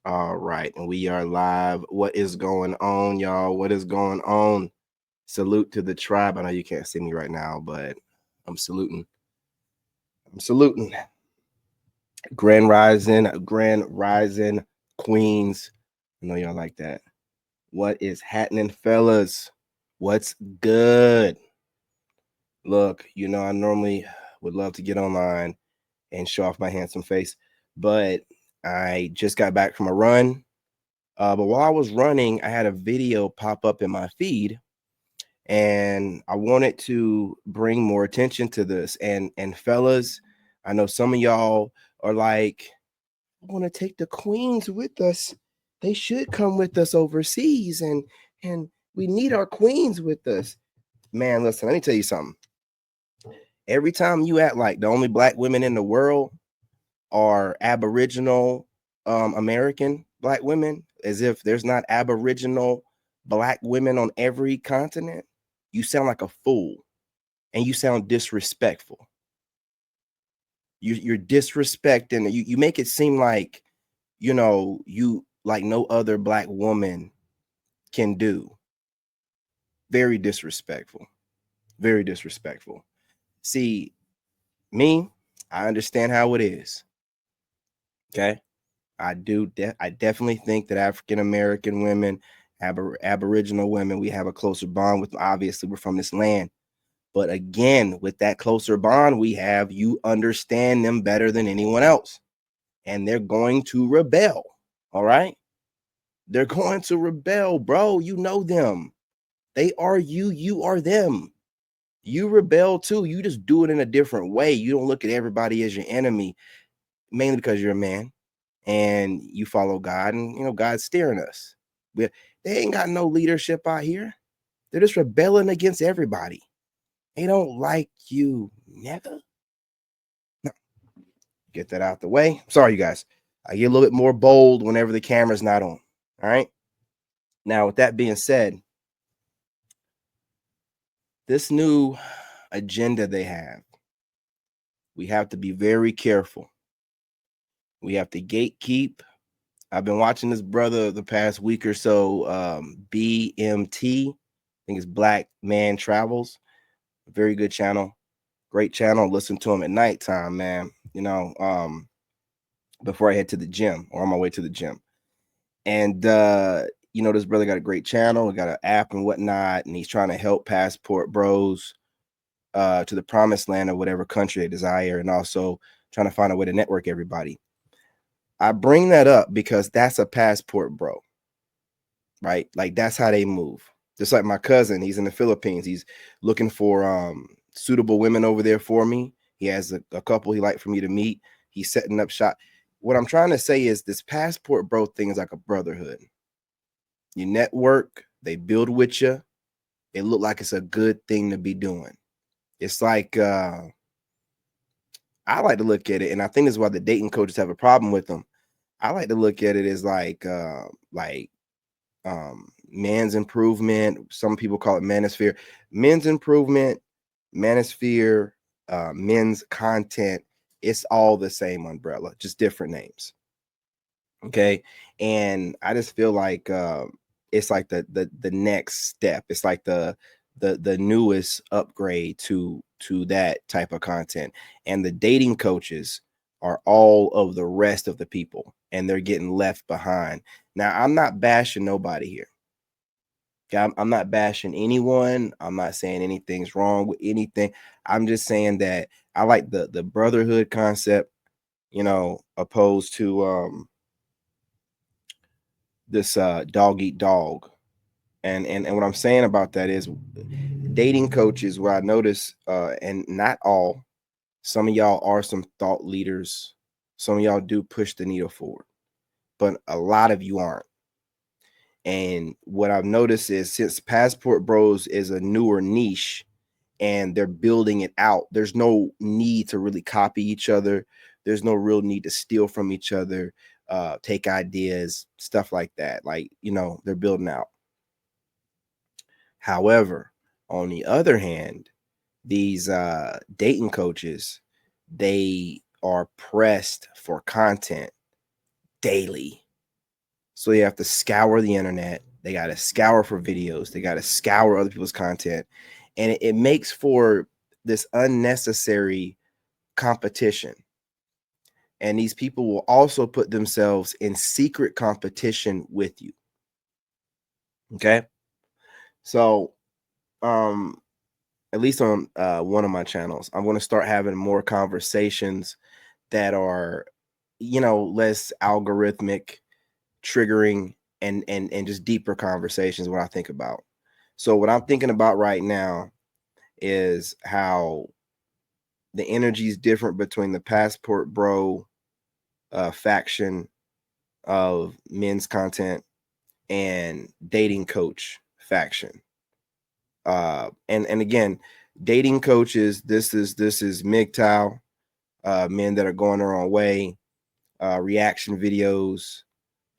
All right, and we are live. What is going on, y'all? What is going on? Salute to the tribe. I know you can't see me right now, but I'm saluting. I'm saluting. Grand Rising, Queens. I know y'all like that. What is happening, fellas? What's good? Look, I normally would love to get online and show off my handsome face, but I just got back from a run. But while I was running, I had a video pop up in my feed, and I wanted to bring more attention to this. And fellas, I know some of y'all are like, I want to take the queens with us. They should come with us overseas, and we need our queens with us. Man, listen, let me tell you something. Every time you act like the only black women in the world are Aboriginal American black women, as if there's not Aboriginal black women on every continent, you sound like a fool and you sound disrespectful. You're disrespecting. You make it seem like, you like no other black woman can do. Very disrespectful. Very disrespectful. See, me, I understand how it is. Okay. I do. I definitely think that African American women, Aboriginal women, we have a closer bond with. Obviously, we're from this land. But again, with that closer bond we have, you understand them better than anyone else. And they're going to rebel. All right. They're going to rebel, bro. You know them. They are you. You are them. You rebel too. You just do it in a different way. You don't look at everybody as your enemy, mainly because you're a man and you follow God, and God's steering us. They ain't got no leadership out here. They're just rebelling against everybody. They don't like you, never. No. Get that out the way. Sorry, you guys. I get a little bit more bold whenever the camera's not on. All right. Now, with that being said, this new agenda they have, we have to be very careful. We have to gatekeep. I've been watching this brother the past week or so, BMT. I think it's Black Man Travels. Very good channel. Great channel. Listen to him at nighttime, man. Before I head to the gym or on my way to the gym. And this brother got a great channel, got an app and whatnot, and he's trying to help passport bros to the promised land of whatever country they desire, and also trying to find a way to network everybody. I bring that up because that's a passport bro, right? Like that's how they move. Just like my cousin, he's in the Philippines. He's looking for suitable women over there for me. He has a couple he like for me to meet. He's setting up shop. What I'm trying to say is this passport bro thing is like a brotherhood. You network, they build with you. It look like it's a good thing to be doing. It's like I like to look at it, and I think this is why the dating coaches have a problem with them. I like to look at it as like man's improvement. Some people call it manosphere. Men's improvement, manosphere, men's content. It's all the same umbrella, just different names. Okay. And I just feel like it's like the next step. It's like the newest upgrade to that type of content. And the dating coaches are all of the rest of the people, and they're getting left behind. Now, I'm not bashing nobody here. Okay? I'm not bashing anyone. I'm not saying anything's wrong with anything. I'm just saying that I like the brotherhood concept, opposed to this dog eat dog. And what I'm saying about that is dating coaches, where I notice, and not all, some of y'all are some thought leaders. Some of y'all do push the needle forward, but a lot of you aren't. And what I've noticed is, since Passport Bros is a newer niche and they're building it out, there's no need to really copy each other. There's no real need to steal from each other, take ideas, stuff like that. Like, they're building out. However, on the other hand, these dating coaches, they are pressed for content daily. So they have to scour the internet. They got to scour for videos. They got to scour other people's content. And it makes for this unnecessary competition. And these people will also put themselves in secret competition with you. Okay. So, at least on one of my channels, I'm going to start having more conversations that are, less algorithmic, triggering, and just deeper conversations. What I think about. So what I'm thinking about right now is how the energy is different between the Passport Bro faction of men's content and dating coach faction. And again, dating coaches. This is MGTOW, men that are going their own way, reaction videos.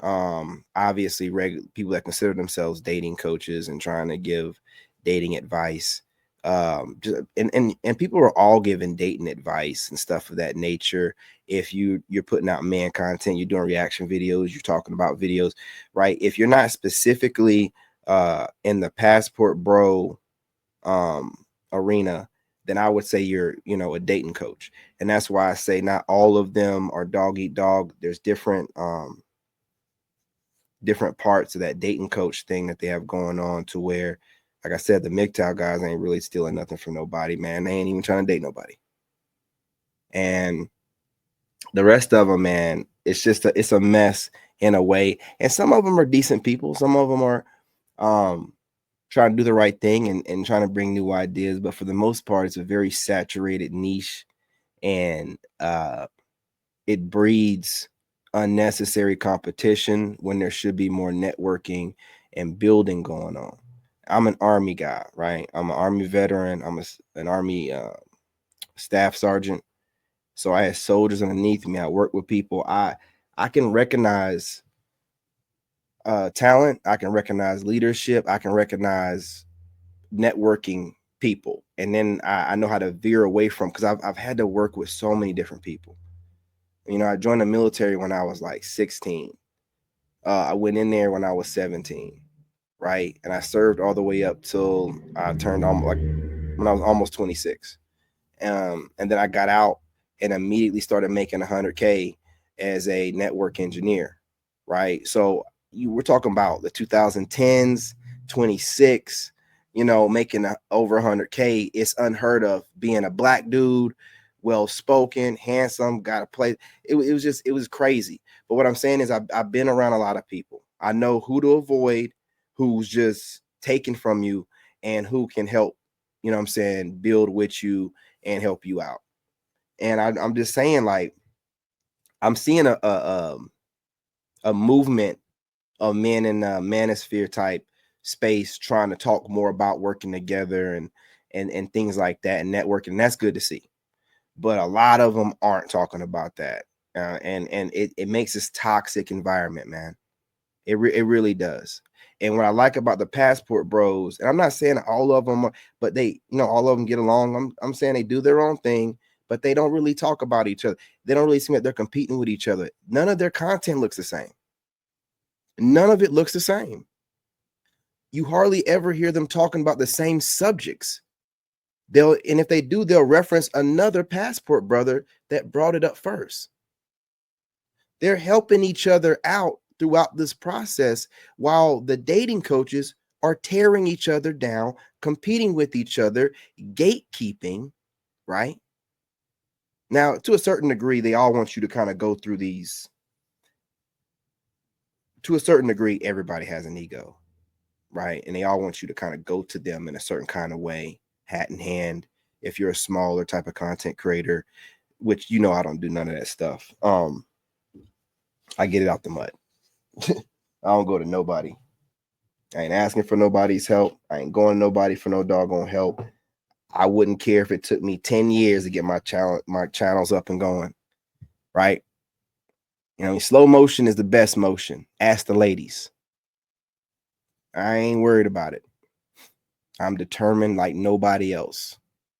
Obviously, people that consider themselves dating coaches and trying to give dating advice. And people are all giving dating advice and stuff of that nature. If you're putting out man content, you're doing reaction videos, you're talking about videos, right? If you're not specifically in the Passport Bro arena, then I would say you're, a dating coach. And that's why I say not all of them are dog eat dog. There's different parts of that dating coach thing that they have going on, to where, like I said, the MGTOW guys ain't really stealing nothing from nobody, man. They ain't even trying to date nobody. And the rest of them, man, it's a mess in a way. And some of them are decent people. Some of them are trying to do the right thing and trying to bring new ideas. But for the most part, it's a very saturated niche, and it breeds unnecessary competition when there should be more networking and building going on. I'm an Army guy, right? I'm an Army veteran. I'm an Army staff sergeant. So I had soldiers underneath me. I work with people. I can recognize talent. I can recognize leadership. I can recognize networking people. And then I know how to veer away from, because I've had to work with so many different people. I joined the military when I was like 16. I went in there when I was 17, right? And I served all the way up till I turned like when I was almost 26. And then I got out and immediately started making 100K as a network engineer, right? So you were talking about the 2010s, 26, making over 100K. It's unheard of, being a black dude, well spoken, handsome, got to play. It was crazy. But what I'm saying is I've been around a lot of people. I know who to avoid, who's just taken from you, and who can help, what I'm saying, build with you and help you out. And I'm just saying, like, I'm seeing a movement of men in the manosphere type space trying to talk more about working together and things like that, and networking. And that's good to see. But a lot of them aren't talking about that. And it makes this toxic environment, man. It really does. And what I like about the Passport Bros, and I'm not saying all of them, but they, all of them get along. I'm saying they do their own thing, but they don't really talk about each other. They don't really seem like they're competing with each other. None of their content looks the same. None of it looks the same. You hardly ever hear them talking about the same subjects. And if they do, they'll reference another Passport brother that brought it up first. They're helping each other out throughout this process, while the dating coaches are tearing each other down, competing with each other, gatekeeping, right? Now, to a certain degree, they all want you to kind of go through these. To a certain degree, everybody has an ego, right? And they all want you to kind of go to them in a certain kind of way, hat in hand. If you're a smaller type of content creator, which, I don't do none of that stuff. I get it out the mud. I don't go to nobody. I ain't asking for nobody's help. I ain't going to nobody for no doggone help. I wouldn't care if it took me 10 years to get my channels up and going, right? Slow motion is the best motion. Ask the ladies. I ain't worried about it. I'm determined like nobody else.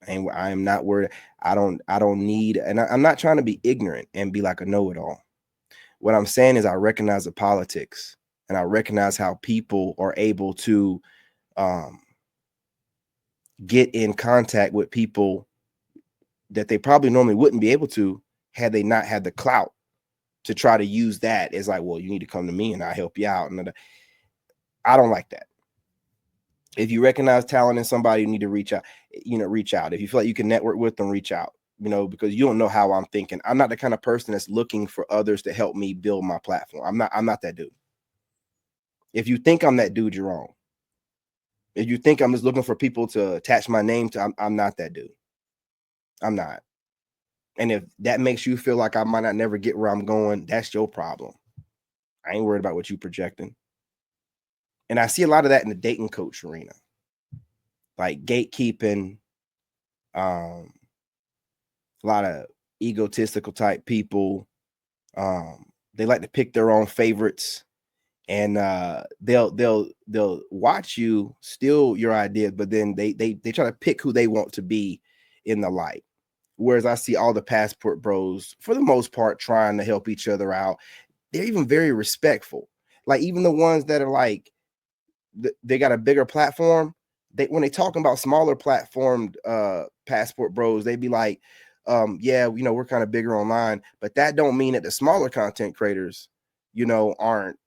I am not worried. I don't need, and I'm not trying to be ignorant and be like a know-it-all. What I'm saying is I recognize the politics. and I recognize how people are able to um, get in contact with people that they probably normally wouldn't be able to had they not had the clout to try to use that as like, well, you need to come to me and I'll help you out. And I don't like that. If you recognize talent in somebody, you need to reach out, reach out. If you feel like you can network with them, reach out, because you don't know how I'm thinking. I'm not the kind of person that's looking for others to help me build my platform. I'm not that dude. If you think I'm that dude, you're wrong. If you think I'm just looking for people to attach my name to, I'm not that dude. I'm not. And if that makes you feel like I might not never get where I'm going, that's your problem. I ain't worried about what you projecting. And I see a lot of that in the dating coach arena, like gatekeeping, a lot of egotistical type people. They like to pick their own favorites, and they'll watch you steal your ideas, but then they try to pick who they want to be in the light. Whereas I see all the passport bros, for the most part, trying to help each other out. They're even very respectful. Like even the ones that are like, they got a bigger platform. When they talking about smaller platformed passport bros, they be like, yeah, we're kind of bigger online, but that don't mean that the smaller content creators, aren't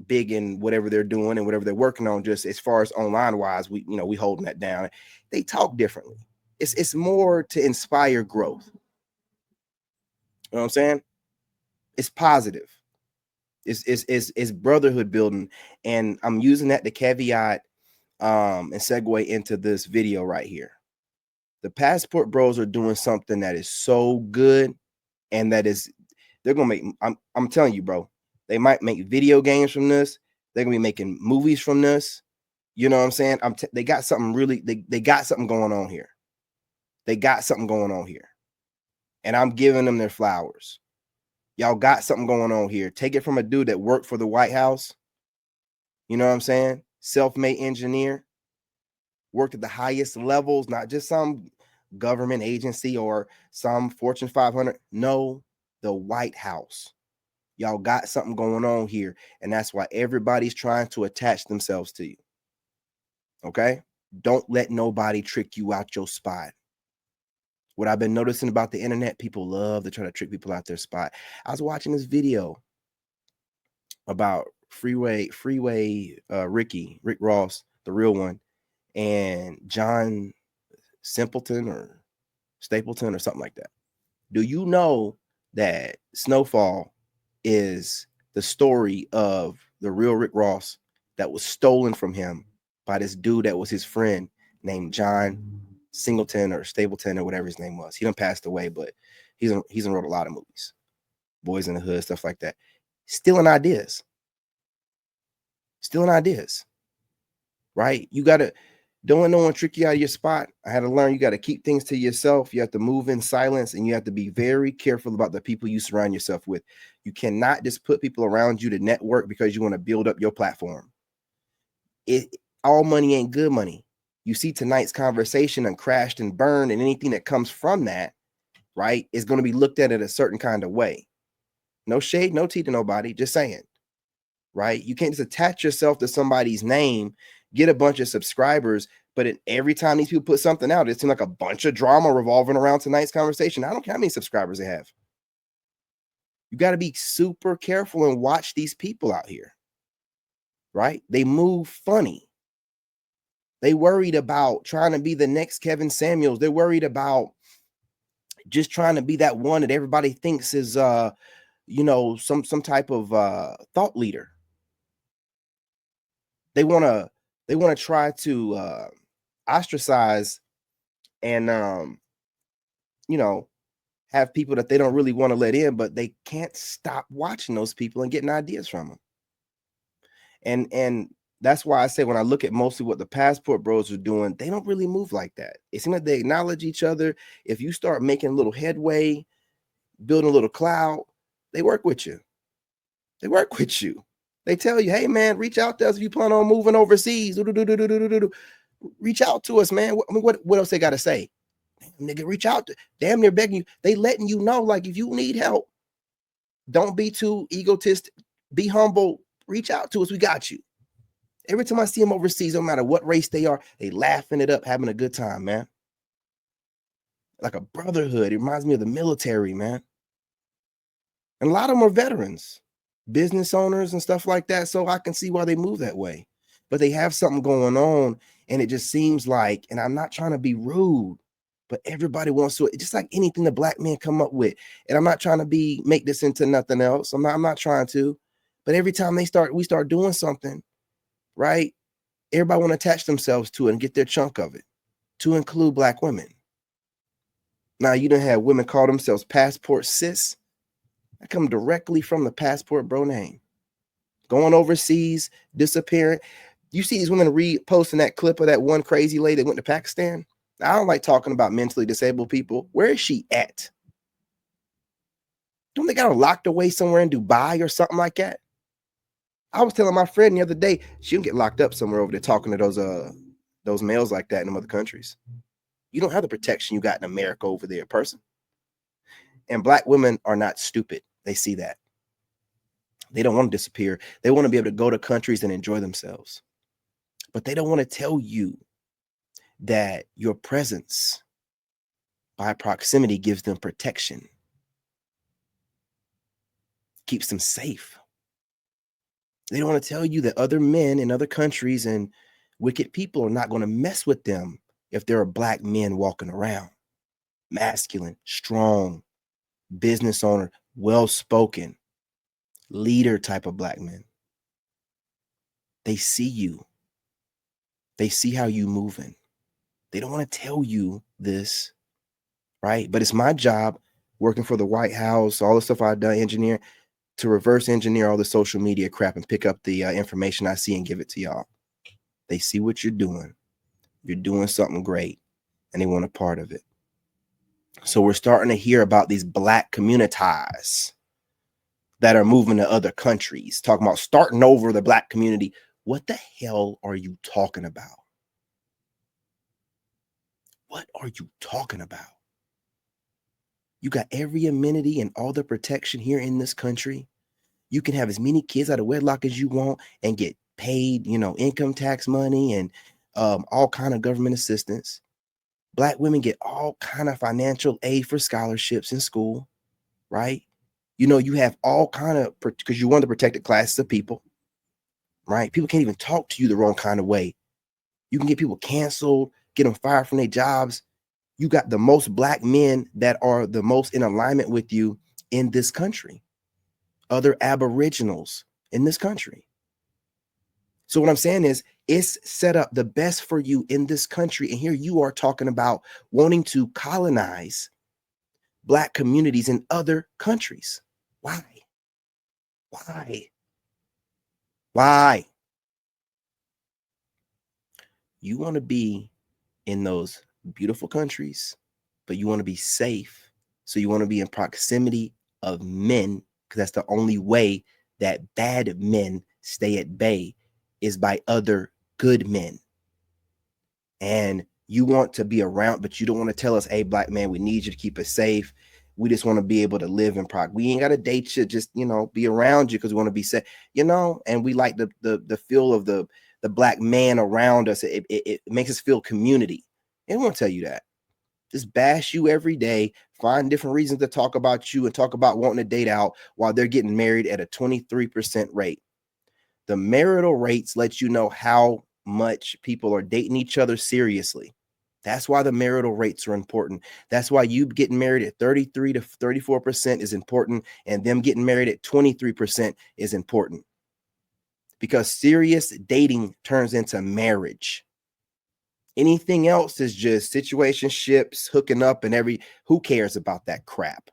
big in whatever they're doing and whatever they're working on. Just as far as online wise, we holding that down. They talk differently. It's more to inspire growth. You know what I'm saying? It's positive. It's brotherhood building, and I'm using that to caveat and segue into this video right here. The passport bros are doing something that is so good, and they're gonna make. I'm telling you, bro. They might make video games from this. They're gonna be making movies from this. You know what I'm saying? They got something really. They got something going on here. They got something going on here, and I'm giving them their flowers. Y'all got something going on here. Take it from a dude that worked for the White House. You know what I'm saying? Self-made engineer, worked at the highest levels, not just some government agency or some Fortune 500. No, the White House. Y'all got something going on here, and that's why everybody's trying to attach themselves to you. Okay? Don't let nobody trick you out your spot. What I've been noticing about the internet, people love to try to trick people out their spot. I was watching this video about Rick Ross, the real one, and John Simpleton or Stapleton or something like that. Do you know that Snowfall is the story of the real Rick Ross that was stolen from him by this dude that was his friend named John Singleton or Stapleton or whatever his name was? He done passed away, but he's wrote a lot of movies, Boys in the Hood, stuff like that. Stealing ideas, right? You gotta, don't let no one trick you out of your spot. I had to learn you got to keep things to yourself. You have to move in silence, and you have to be very careful about the people you surround yourself with. You cannot just put people around you to network because you want to build up your platform. All money ain't good money. You see tonight's conversation and crashed and burned, and anything that comes from that, right, is going to be looked at in a certain kind of way. No shade, no tea to nobody, just saying, right? You can't just attach yourself to somebody's name, get a bunch of subscribers, but every time these people put something out, it seems like a bunch of drama revolving around tonight's conversation. I don't care how many subscribers they have. You got to be super careful and watch these people out here, right? They move funny. They worried about trying to be the next Kevin Samuels. They're worried about just trying to be that one that everybody thinks is some type of thought leader. They want to try to ostracize and have people that they don't really want to let in, but they can't stop watching those people and getting ideas from them. And that's why I say, when I look at mostly what the passport bros are doing, they don't really move like that. It seems like they acknowledge each other. If you start making a little headway, building a little cloud, they work with you. They tell you, hey man, reach out to us if you plan on moving overseas. Reach out to us, man. What else they got to say? Nigga, reach out to, damn near begging you. They letting you know, like, if you need help, don't be too egotistic. Be humble. reach out to us. We got you. Every time I see them overseas, no matter what race they are, they laughing it up, having a good time, man. Like a brotherhood. It reminds me of the military, man. And a lot of them are veterans, business owners and stuff like that. So I can see why they move that way. But they have something going on, and it just seems like, and I'm not trying to be rude, but everybody wants to, just like anything the black men come up with. And I'm not trying to make this into nothing else. I'm not trying to. But every time we start doing something, right? Everybody want to attach themselves to it and get their chunk of it, to include black women. Now, you don't have women call themselves passport sis. That come directly from the passport bro name. Going overseas, disappearing. You see these women posting that clip of that one crazy lady that went to Pakistan. I don't like talking about mentally disabled people. Where is she at? Don't they got her locked away somewhere in Dubai or something like that? I was telling my friend the other day, she'll get locked up somewhere over there talking to those males like that in other countries. You don't have the protection you got in America over there, person. And black women are not stupid. They see that. They don't want to disappear. They want to be able to go to countries and enjoy themselves. But they don't want to tell you that your presence by proximity gives them protection, keeps them safe. They don't want to tell you that other men in other countries and wicked people are not going to mess with them if there are black men walking around. Masculine, strong, business owner, well-spoken, leader type of black men. They see you. They see how you moving. They don't want to tell you this, right? But it's my job working for the White House, all the stuff I've done, engineer, to reverse engineer all the social media crap and pick up the information I see and give it to y'all. They see what you're doing. You're doing something great, and they want a part of it. So we're starting to hear about these black communities that are moving to other countries, talking about starting over the black community. What the hell are you talking about? What are you talking about? You got every amenity and all the protection here in this country. You can have as many kids out of wedlock as you want and get paid, income tax money and all kind of government assistance. Black women get all kind of financial aid for scholarships in school, right? You have all kind of, because you're one of the protected classes of people, right? People can't even talk to you the wrong kind of way. You can get people canceled, get them fired from their jobs. You got the most black men that are the most in alignment with you in this country. Other aboriginals in this country. So what I'm saying is, it's set up the best for you in this country. And here you are talking about wanting to colonize black communities in other countries. Why? Why? You want to be in those beautiful countries, but you want to be safe. So you want to be in proximity of men, because that's the only way that bad men stay at bay, is by other good men. And you want to be around, but you don't want to tell us, hey, black man, we need you to keep us safe. We just want to be able to live in we ain't got to date you, just, be around you because we want to be safe, and we like the feel of the black man around us. It makes us feel community. They won't tell you that. Just bash you every day, find different reasons to talk about you and talk about wanting to date out while they're getting married at a 23% rate. The marital rates let you know how much people are dating each other seriously. That's why the marital rates are important. That's why you getting married at 33 to 34% is important, and them getting married at 23% is important. Because serious dating turns into marriage. Anything else is just situationships, hooking up, and who cares about that crap?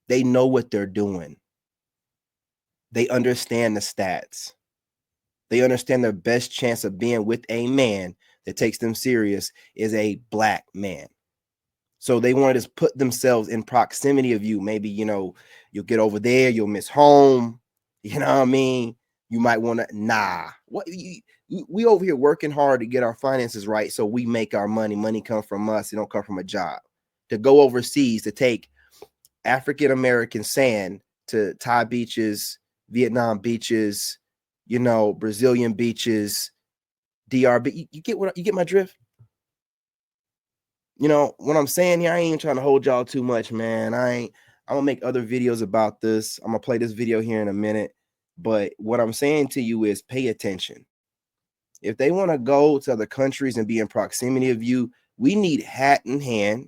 They know what they're doing. They understand the stats. They understand their best chance of being with a man that takes them serious is a black man. So they want to just put themselves in proximity of you. Maybe, you'll get over there, you'll miss home. You know what I mean? You might want to, we over here working hard to get our finances right so we make our money. Money comes from us. It don't come from a job. To go overseas to take African-American sand to Thai beaches Vietnam beaches, you know, Brazilian beaches, DR. But you get what you get my drift? You know what I'm saying here? I ain't trying to hold y'all too much, man. I'm gonna make other videos about this. I'm gonna play this video here in a minute. But what I'm saying to you is pay attention. If they want to go to other countries and be in proximity of you, we need hat in hand